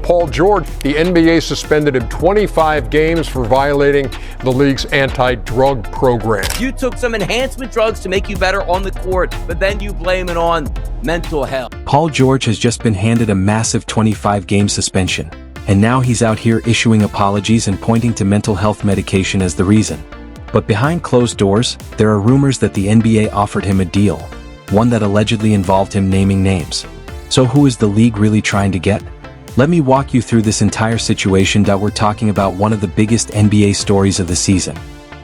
Paul George. The NBA suspended him 25 games for violating the league's anti-drug program. You took some enhancement drugs to make you better on the court, but then you blame it on mental health. Paul George has just been handed a massive 25-game suspension, and now he's out here issuing apologies and pointing to mental health medication as the reason. But behind closed doors, there are rumors that the NBA offered him a deal, one that allegedly involved him naming names. So who is the league really trying to get? Let me walk you through this entire situation that we're talking about one of the biggest NBA stories of the season.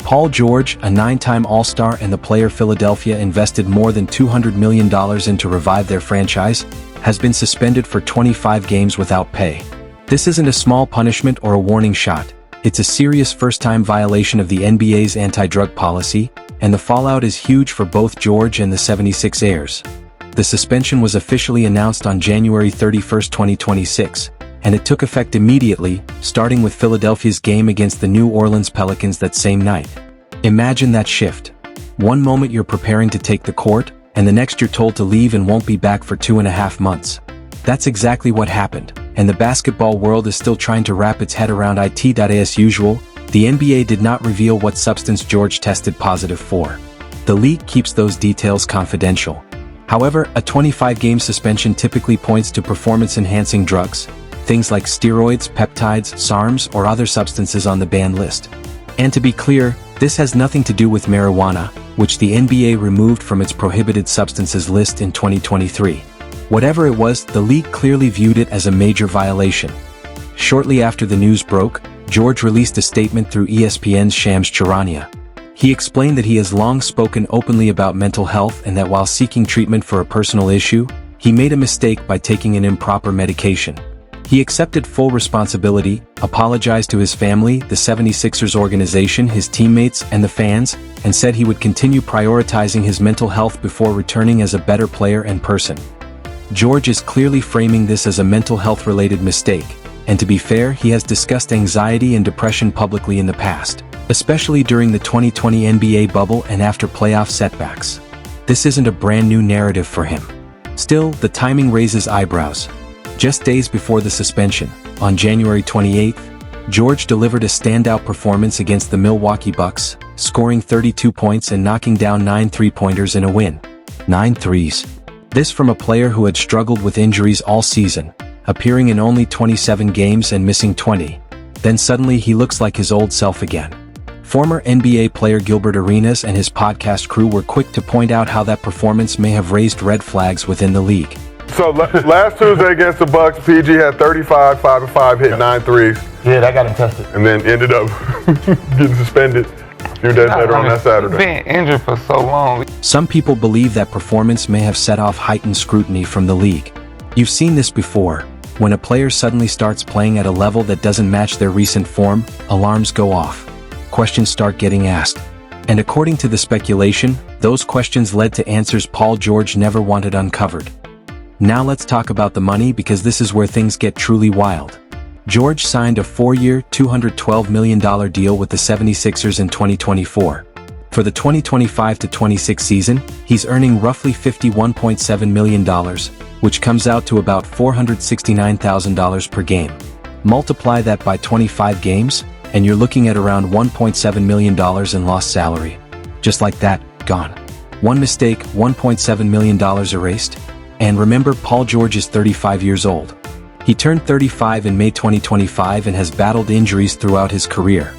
Paul George, a 9-time All-Star and the player Philadelphia invested more than $200 million in to revive their franchise, has been suspended for 25 games without pay. This isn't a small punishment or a warning shot. It's a serious first-time violation of the NBA's anti-drug policy, and the fallout is huge for both George and the 76ers. The suspension was officially announced on January 31, 2026, and it took effect immediately, starting with Philadelphia's game against the New Orleans Pelicans that same night. Imagine that shift. One moment you're preparing to take the court, and the next you're told to leave and won't be back for 2.5 months. That's exactly what happened, and the basketball world is still trying to wrap its head around it. As usual, the NBA did not reveal what substance George tested positive for. The league keeps those details confidential. However, a 25-game suspension typically points to performance-enhancing drugs, things like steroids, peptides, SARMs, or other substances on the banned list. And to be clear, this has nothing to do with marijuana, which the NBA removed from its prohibited substances list in 2023. Whatever it was, the league clearly viewed it as a major violation. Shortly after the news broke, George released a statement through ESPN's Shams Charania. He explained that he has long spoken openly about mental health and that while seeking treatment for a personal issue, he made a mistake by taking an improper medication. He accepted full responsibility, apologized to his family, the 76ers organization, his teammates, and the fans, and said he would continue prioritizing his mental health before returning as a better player and person. George is clearly framing this as a mental health-related mistake, and to be fair, he has discussed anxiety and depression publicly in the past, especially during the 2020 NBA bubble and after playoff setbacks. This isn't a brand new narrative for him. Still, the timing raises eyebrows. Just days before the suspension, on January 28, George delivered a standout performance against the Milwaukee Bucks, scoring 32 points and knocking down 9 three-pointers in a win. 9 threes. This from a player who had struggled with injuries all season, appearing in only 27 games and missing 20. Then suddenly he looks like his old self again. Former NBA player Gilbert Arenas and his podcast crew were quick to point out how that performance may have raised red flags within the league. So last Tuesday against the Bucks, PG had 35, 5 and 5, hit 9 threes. Yeah, that got him tested. And then ended up getting suspended a few days later on that Saturday. Being injured for so long. Some people believe that performance may have set off heightened scrutiny from the league. You've seen this before. When a player suddenly starts playing at a level that doesn't match their recent form, alarms go off. Questions start getting asked. And according to the speculation, those questions led to answers Paul George never wanted uncovered. Now let's talk about the money because this is where things get truly wild. George signed a 4-year, $212 million deal with the 76ers in 2024. For the 2025-26 season, he's earning roughly $51.7 million, which comes out to about $469,000 per game. Multiply that by 25 games, and you're looking at around $1.7 million in lost salary. Just like that, gone. One mistake, $1.7 million erased. And remember, Paul George is 35 years old. He turned 35 in May 2025 and has battled injuries throughout his career.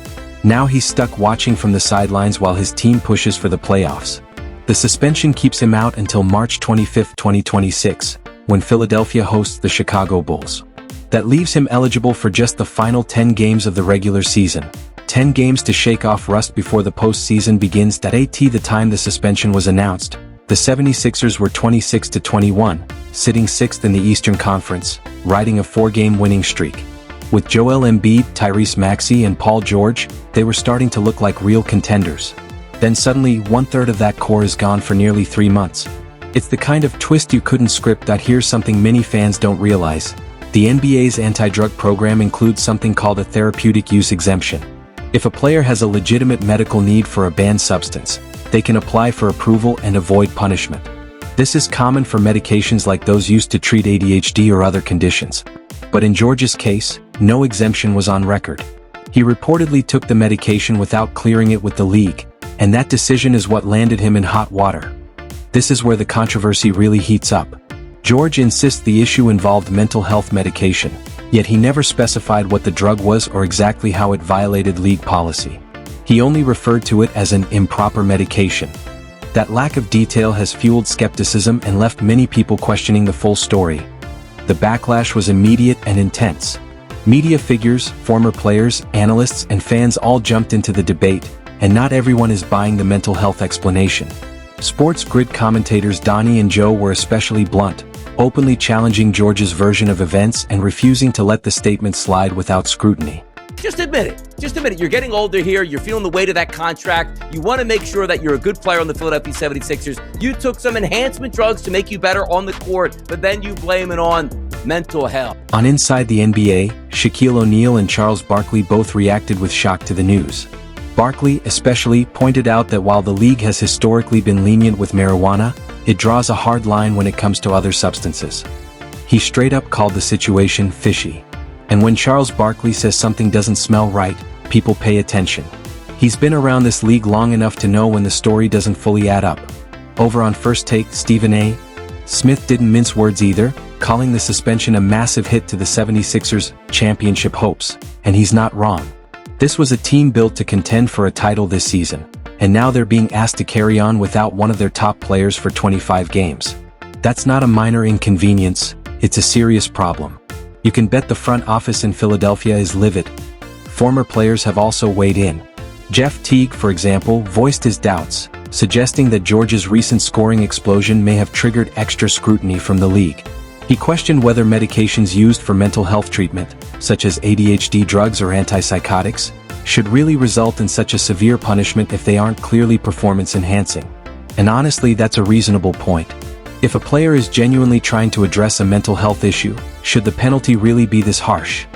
Now he's stuck watching from the sidelines while his team pushes for the playoffs. The suspension keeps him out until March 25, 2026, when Philadelphia hosts the Chicago Bulls. That leaves him eligible for just the final 10 games of the regular season. 10 games to shake off rust before the postseason begins. At the time the suspension was announced, the 76ers were 26-21, sitting 6th in the Eastern Conference, riding a 4-game winning streak. With Joel Embiid, Tyrese Maxey, and Paul George, they were starting to look like real contenders. Then suddenly, 1/3 of that core is gone for nearly 3 months. It's the kind of twist you couldn't script. Here's something many fans don't realize. The NBA's anti-drug program includes something called a therapeutic use exemption. If a player has a legitimate medical need for a banned substance, they can apply for approval and avoid punishment. This is common for medications like those used to treat ADHD or other conditions. But in George's case, no exemption was on record. He reportedly took the medication without clearing it with the league, and that decision is what landed him in hot water. This is where the controversy really heats up. George insists the issue involved mental health medication, yet he never specified what the drug was or exactly how it violated league policy. He only referred to it as an improper medication. That lack of detail has fueled skepticism and left many people questioning the full story. The backlash was immediate and intense. Media figures, former players, analysts, and fans all jumped into the debate, and not everyone is buying the mental health explanation. Sports Grid commentators Donnie and Joe were especially blunt, openly challenging George's version of events and refusing to let the statement slide without scrutiny. Just admit it. Just admit it. You're getting older here. You're feeling the weight of that contract. You want to make sure that you're a good player on the Philadelphia 76ers. You took some enhancement drugs to make you better on the court, but then you blame it on mental health. On Inside the NBA, Shaquille O'Neal and Charles Barkley both reacted with shock to the news. Barkley, especially, pointed out that while the league has historically been lenient with marijuana, it draws a hard line when it comes to other substances. He straight up called the situation fishy. And when Charles Barkley says something doesn't smell right, people pay attention. He's been around this league long enough to know when the story doesn't fully add up. Over on First Take, Stephen A. Smith didn't mince words either, calling the suspension a massive hit to the 76ers' championship hopes, and he's not wrong. This was a team built to contend for a title this season, and now they're being asked to carry on without one of their top players for 25 games. That's not a minor inconvenience, it's a serious problem. You can bet the front office in Philadelphia is livid. Former players have also weighed in. Jeff Teague, for example, voiced his doubts, suggesting that George's recent scoring explosion may have triggered extra scrutiny from the league. He questioned whether medications used for mental health treatment, such as ADHD drugs or antipsychotics, should really result in such a severe punishment if they aren't clearly performance-enhancing. And honestly, that's a reasonable point. If a player is genuinely trying to address a mental health issue, should the penalty really be this harsh?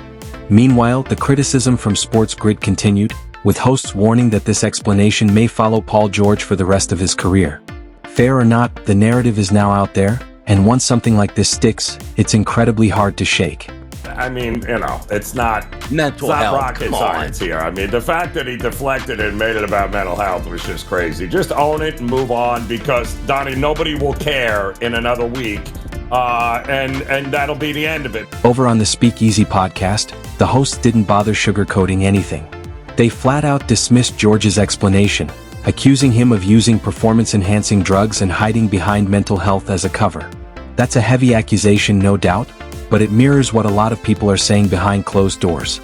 Meanwhile, the criticism from Sports Grid continued, with hosts warning that this explanation may follow Paul George for the rest of his career. Fair or not, the narrative is now out there, and once something like this sticks, it's incredibly hard to shake. I mean, it's not Mental health. Rocket science here. I mean, the fact that he deflected it and made it about mental health was just crazy. Just own it and move on, because, Donnie, nobody will care in another week, and that'll be the end of it. Over on the Speakeasy podcast, the hosts didn't bother sugarcoating anything. They flat out dismissed George's explanation, accusing him of using performance-enhancing drugs and hiding behind mental health as a cover. That's a heavy accusation, no doubt, but it mirrors what a lot of people are saying behind closed doors.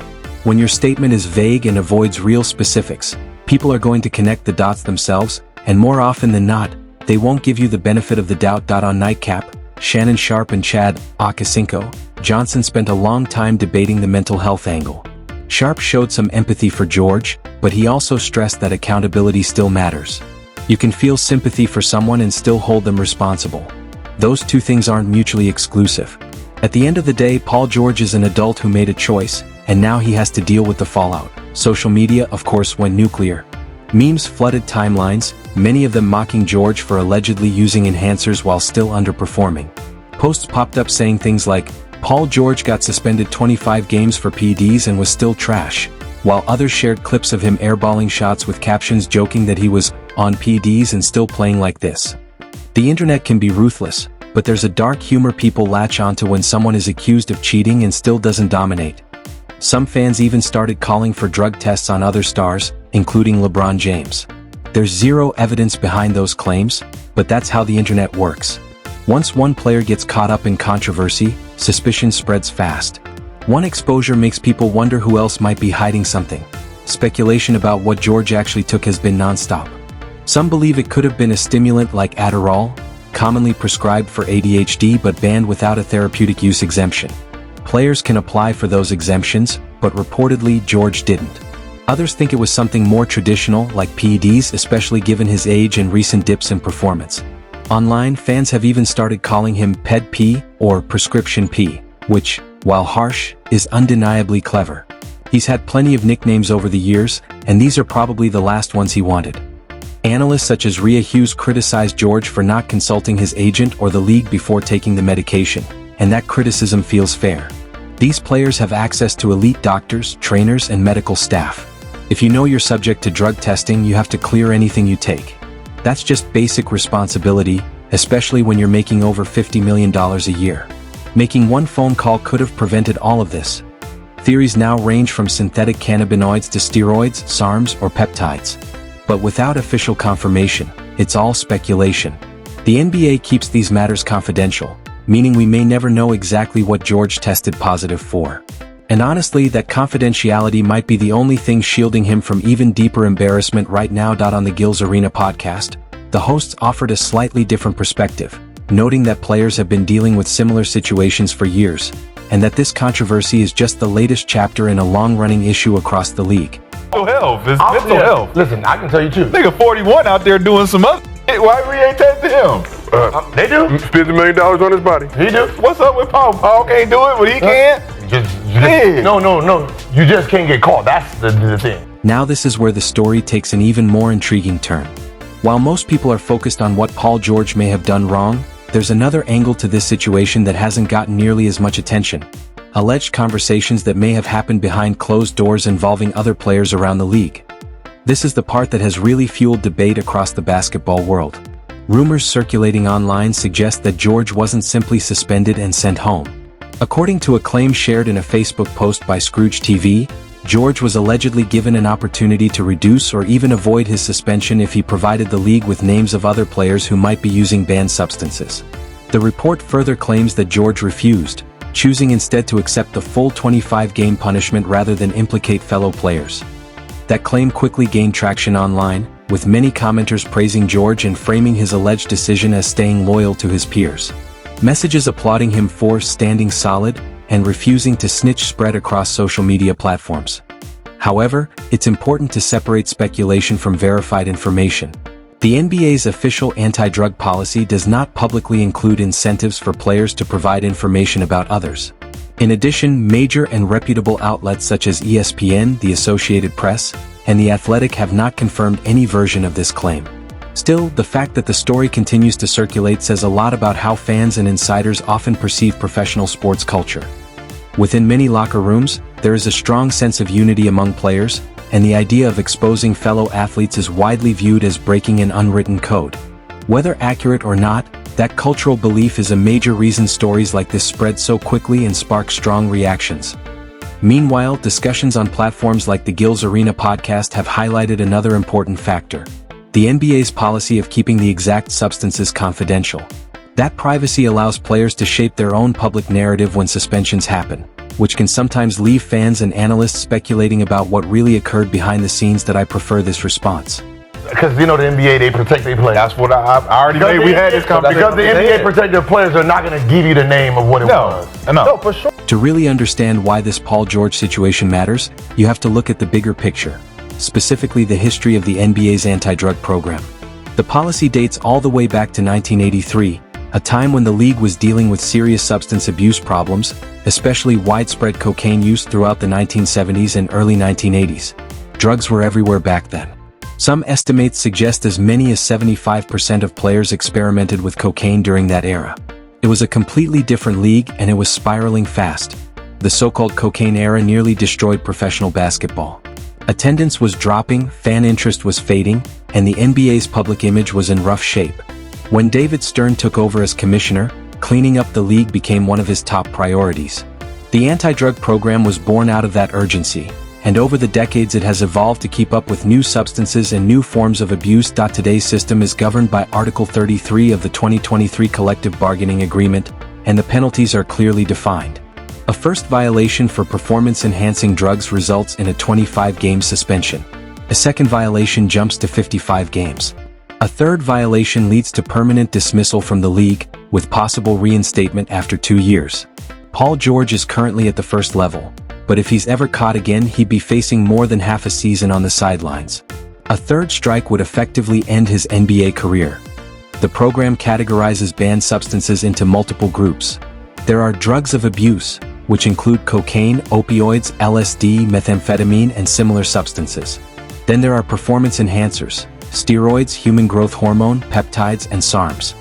When your statement is vague and avoids real specifics, people are going to connect the dots themselves, and more often than not, they won't give you the benefit of the doubt. On Nightcap, Shannon Sharp and Chad Ochocinco Johnson spent a long time debating the mental health angle. Sharp showed some empathy for George, but he also stressed that accountability still matters. You can feel sympathy for someone and still hold them responsible. Those two things aren't mutually exclusive. At the end of the day, Paul George is an adult who made a choice, and now he has to deal with the fallout. Social media, of course, went nuclear. Memes flooded timelines, many of them mocking George for allegedly using enhancers while still underperforming. Posts popped up saying things like, "Paul George got suspended 25 games for PEDs and was still trash," while others shared clips of him airballing shots with captions joking that he was on PEDs and still playing like this. The internet can be ruthless, but there's a dark humor people latch onto when someone is accused of cheating and still doesn't dominate. Some fans even started calling for drug tests on other stars, including LeBron James. There's zero evidence behind those claims, but that's how the internet works. Once one player gets caught up in controversy, suspicion spreads fast. One exposure makes people wonder who else might be hiding something. Speculation about what George actually took has been nonstop. Some believe it could have been a stimulant like Adderall, commonly prescribed for ADHD but banned without a therapeutic use exemption. Players can apply for those exemptions, but reportedly George didn't. Others think it was something more traditional like PEDs, especially given his age and recent dips in performance. Online, fans have even started calling him Ped P or Prescription P, which, while harsh, is undeniably clever. He's had plenty of nicknames over the years, and these are probably the last ones he wanted. Analysts such as Rhea Hughes criticized George for not consulting his agent or the league before taking the medication, and that criticism feels fair. These players have access to elite doctors, trainers, and medical staff. If you know you're subject to drug testing, you have to clear anything you take. That's just basic responsibility, especially when you're making over $50 million a year. Making one phone call could have prevented all of this. Theories now range from synthetic cannabinoids to steroids, SARMs, or peptides. But without official confirmation, it's all speculation. The NBA keeps these matters confidential, meaning we may never know exactly what George tested positive for. And honestly, that confidentiality might be the only thing shielding him from even deeper embarrassment right now. On the Gills Arena podcast, the hosts offered a slightly different perspective, noting that players have been dealing with similar situations for years, and that this controversy is just the latest chapter in a long-running issue across the league. Mental health. It's mental health. Listen, I can tell you too. Nigga 41 out there doing some other shit. Why we ain't testing him? They do. $50 million on his body. He do. What's up with Paul? Paul can't do it, but he can? No. You just can't get caught. That's the thing. Now this is where the story takes an even more intriguing turn. While most people are focused on what Paul George may have done wrong, there's another angle to this situation that hasn't gotten nearly as much attention. Alleged conversations that may have happened behind closed doors involving other players around the league. This is the part that has really fueled debate across the basketball world. Rumors circulating online suggest that George wasn't simply suspended and sent home. According to a claim shared in a Facebook post by Scrooge TV, George was allegedly given an opportunity to reduce or even avoid his suspension if he provided the league with names of other players who might be using banned substances. The report further claims that George refused, choosing instead to accept the full 25-game punishment rather than implicate fellow players. That claim quickly gained traction online, with many commenters praising George and framing his alleged decision as staying loyal to his peers. Messages applauding him for standing solid and refusing to snitch spread across social media platforms. However, it's important to separate speculation from verified information. The NBA's official anti-drug policy does not publicly include incentives for players to provide information about others. In addition, major and reputable outlets such as ESPN, the Associated Press, and The Athletic have not confirmed any version of this claim. Still, the fact that the story continues to circulate says a lot about how fans and insiders often perceive professional sports culture. Within many locker rooms, there is a strong sense of unity among players, and the idea of exposing fellow athletes is widely viewed as breaking an unwritten code. Whether accurate or not, that cultural belief is a major reason stories like this spread so quickly and spark strong reactions. Meanwhile, discussions on platforms like the Gills Arena podcast have highlighted another important factor: the NBA's policy of keeping the exact substances confidential. That privacy allows players to shape their own public narrative when suspensions happen, which can sometimes leave fans and analysts speculating about what really occurred behind the scenes. That I prefer this response. Because the NBA, they protect their players. That's what I already made. We had this conversation. Because the NBA protect their players, they're not going to give you the name of what it was. No, for sure. To really understand why this Paul George situation matters, you have to look at the bigger picture, specifically the history of the NBA's anti-drug program. The policy dates all the way back to 1983, a time when the league was dealing with serious substance abuse problems, especially widespread cocaine use throughout the 1970s and early 1980s. Drugs were everywhere back then. Some estimates suggest as many as 75% of players experimented with cocaine during that era. It was a completely different league, and it was spiraling fast. The so-called cocaine era nearly destroyed professional basketball. Attendance was dropping, fan interest was fading, and the NBA's public image was in rough shape. When David Stern took over as commissioner, cleaning up the league became one of his top priorities. The anti-drug program was born out of that urgency, and over the decades it has evolved to keep up with new substances and new forms of abuse. Today's system is governed by Article 33 of the 2023 Collective Bargaining Agreement, and the penalties are clearly defined. A first violation for performance-enhancing drugs results in a 25-game suspension. A second violation jumps to 55 games. A third violation leads to permanent dismissal from the league, with possible reinstatement after 2 years. Paul George is currently at the first level, but if he's ever caught again, he'd be facing more than half a season on the sidelines. A third strike would effectively end his NBA career. The program categorizes banned substances into multiple groups. There are drugs of abuse, which include cocaine, opioids, LSD, methamphetamine, and similar substances. Then there are performance enhancers, steroids, human growth hormone, peptides, and SARMs.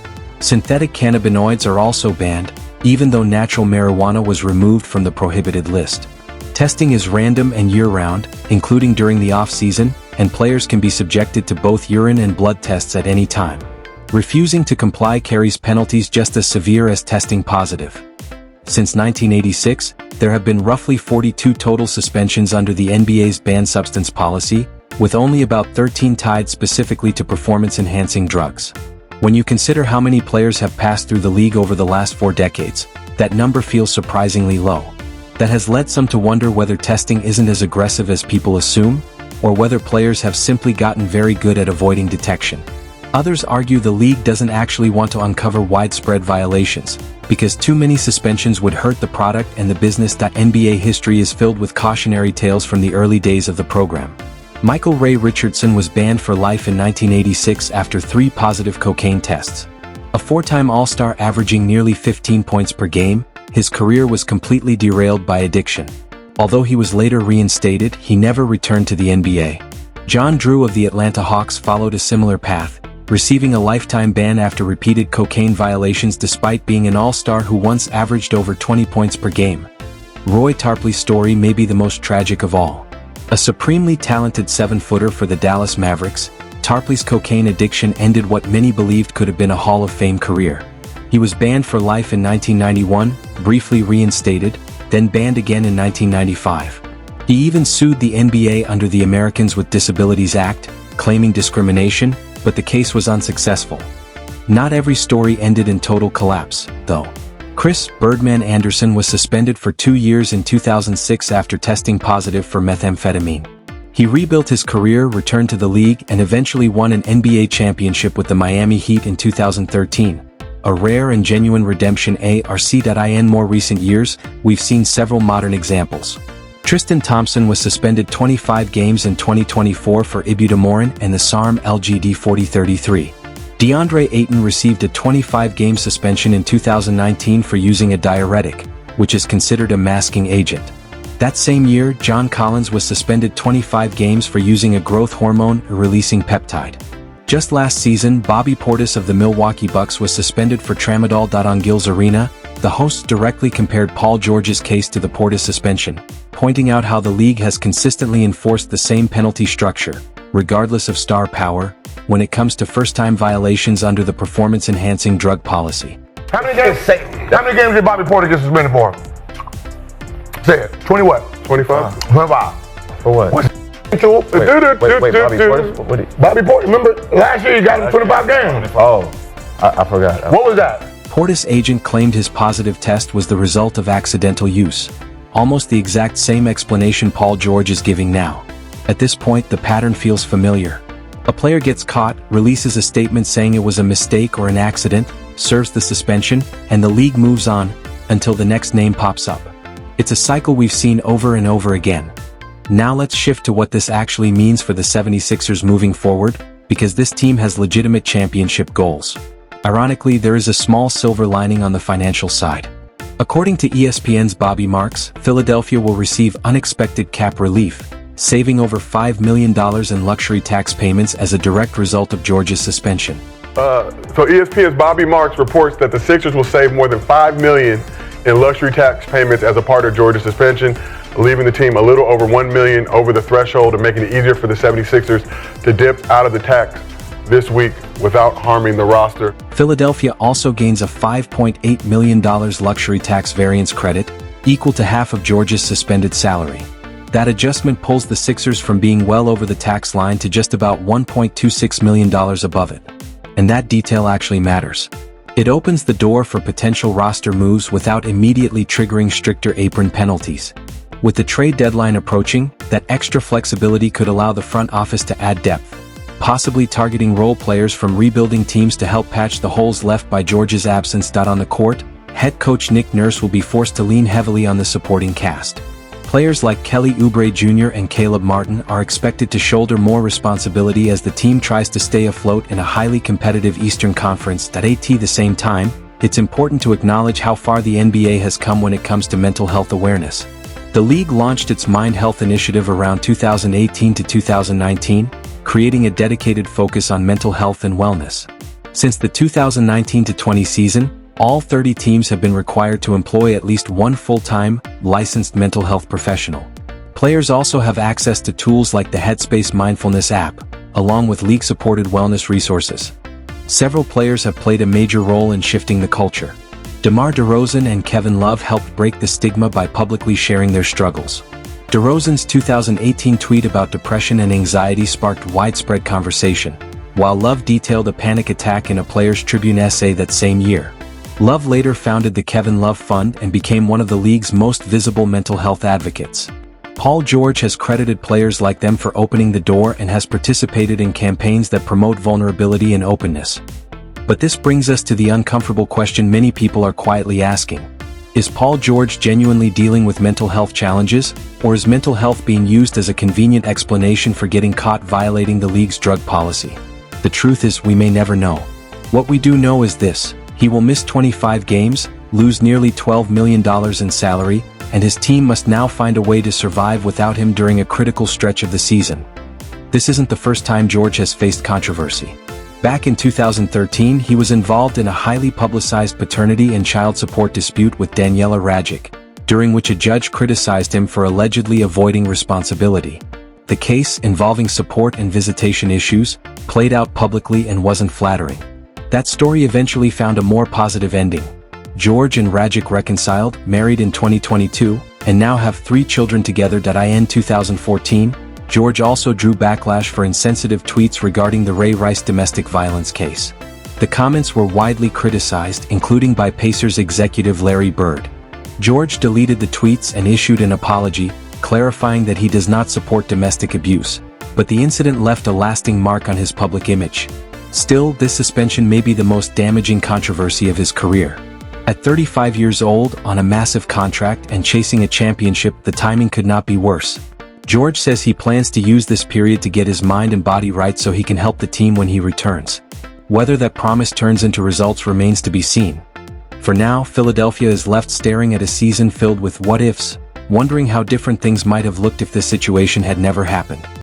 Synthetic cannabinoids are also banned, even though natural marijuana was removed from the prohibited list. Testing is random and year-round, including during the off-season, and players can be subjected to both urine and blood tests at any time. Refusing to comply carries penalties just as severe as testing positive. Since 1986, there have been roughly 42 total suspensions under the NBA's banned substance policy, with only about 13 tied specifically to performance-enhancing drugs. When you consider how many players have passed through the league over the last 4 decades, that number feels surprisingly low. That has led some to wonder whether testing isn't as aggressive as people assume, or whether players have simply gotten very good at avoiding detection. Others argue the league doesn't actually want to uncover widespread violations, because too many suspensions would hurt the product and the business. NBA history is filled with cautionary tales from the early days of the program. Michael Ray Richardson was banned for life in 1986 after 3 positive cocaine tests. A 4-time All-Star averaging nearly 15 points per game, his career was completely derailed by addiction. Although he was later reinstated, he never returned to the NBA. John Drew of the Atlanta Hawks followed a similar path, receiving a lifetime ban after repeated cocaine violations despite being an all-star who once averaged over 20 points per game. Roy Tarpley's story may be the most tragic of all. A supremely talented 7-footer for the Dallas Mavericks, Tarpley's cocaine addiction ended what many believed could have been a Hall of Fame career. He was banned for life in 1991, briefly reinstated, then banned again in 1995. He even sued the NBA under the Americans with Disabilities Act, claiming discrimination, but the case was unsuccessful. Not every story ended in total collapse, though. Chris "Birdman" Anderson was suspended for 2 years in 2006 after testing positive for methamphetamine. He rebuilt his career, returned to the league, and eventually won an NBA championship with the Miami Heat in 2013. A rare and genuine redemption. In more recent years, we've seen several modern examples. Tristan Thompson was suspended 25 games in 2024 for ibutamoren and the SARM LGD 4033. DeAndre Ayton received a 25-game suspension in 2019 for using a diuretic, which is considered a masking agent. That same year, John Collins was suspended 25 games for using a growth hormone-releasing peptide. Just last season, Bobby Portis of the Milwaukee Bucks was suspended for tramadol. On Gil's Arena, the hosts directly compared Paul George's case to the Portis suspension, pointing out how the league has consistently enforced the same penalty structure, regardless of star power, when it comes to first-time violations under the performance-enhancing drug policy. How many games did Bobby Portis get suspended for? Say it. 20 what? 25? 25. For what? Wait, Bobby Portis? Bobby Portis, remember last year you got him 25 games. Oh, I forgot. What was that? Portis' agent claimed his positive test was the result of accidental use. Almost the exact same explanation Paul George is giving now. At this point, the pattern feels familiar. A player gets caught, releases a statement saying it was a mistake or an accident, serves the suspension, and the league moves on, until the next name pops up. It's a cycle we've seen over and over again. Now let's shift to what this actually means for the 76ers moving forward, because this team has legitimate championship goals. Ironically, there is a small silver lining on the financial side. According to ESPN's Bobby Marks, Philadelphia will receive unexpected cap relief, saving over $5 million in luxury tax payments as a direct result of George's suspension. So ESPN's Bobby Marks reports that the Sixers will save more than $5 million in luxury tax payments as a part of George's suspension, leaving the team a little over $1 million over the threshold and making it easier for the 76ers to dip out of the tax this week without harming the roster. Philadelphia also gains a $5.8 million luxury tax variance credit, equal to half of George's suspended salary. That adjustment pulls the Sixers from being well over the tax line to just about $1.26 million above it. And that detail actually matters. It opens the door for potential roster moves without immediately triggering stricter apron penalties. With the trade deadline approaching, that extra flexibility could allow the front office to add depth, possibly targeting role players from rebuilding teams to help patch the holes left by George's absence. On the court, head coach Nick Nurse will be forced to lean heavily on the supporting cast. Players like Kelly Oubre Jr. and Caleb Martin are expected to shoulder more responsibility as the team tries to stay afloat in a highly competitive Eastern Conference. At the same time, it's important to acknowledge how far the NBA has come when it comes to mental health awareness. The league launched its Mind Health initiative around 2018 to 2019, creating a dedicated focus on mental health and wellness. Since the 2019-20 season, All 30 teams have been required to employ at least one full-time, licensed mental health professional. Players also have access to tools like the Headspace Mindfulness app, along with league-supported wellness resources. Several players have played a major role in shifting the culture. DeMar DeRozan and Kevin Love helped break the stigma by publicly sharing their struggles. DeRozan's 2018 tweet about depression and anxiety sparked widespread conversation, while Love detailed a panic attack in a Players Tribune essay that same year. Love later founded the Kevin Love Fund and became one of the league's most visible mental health advocates. Paul George has credited players like them for opening the door and has participated in campaigns that promote vulnerability and openness. But this brings us to the uncomfortable question many people are quietly asking. Is Paul George genuinely dealing with mental health challenges, or is mental health being used as a convenient explanation for getting caught violating the league's drug policy? The truth is, we may never know. What we do know is this: he will miss 25 games, lose nearly $12 million in salary, and his team must now find a way to survive without him during a critical stretch of the season. This isn't the first time George has faced controversy. Back in 2013, he was involved in a highly publicized paternity and child support dispute with Daniela Rajic, during which a judge criticized him for allegedly avoiding responsibility. The case, involving support and visitation issues, played out publicly and wasn't flattering. That story eventually found a more positive ending. George and Rajic reconciled, married in 2022, and now have 3 children together. In 2014, George also drew backlash for insensitive tweets regarding the Ray Rice domestic violence case. The comments were widely criticized, including by Pacers executive Larry Bird. George deleted the tweets and issued an apology, clarifying that he does not support domestic abuse, but the incident left a lasting mark on his public image. Still, this suspension may be the most damaging controversy of his career. At 35 years old, on a massive contract and chasing a championship, the timing could not be worse. George says he plans to use this period to get his mind and body right so he can help the team when he returns. Whether that promise turns into results remains to be seen. For now, Philadelphia is left staring at a season filled with what-ifs, wondering how different things might have looked if this situation had never happened.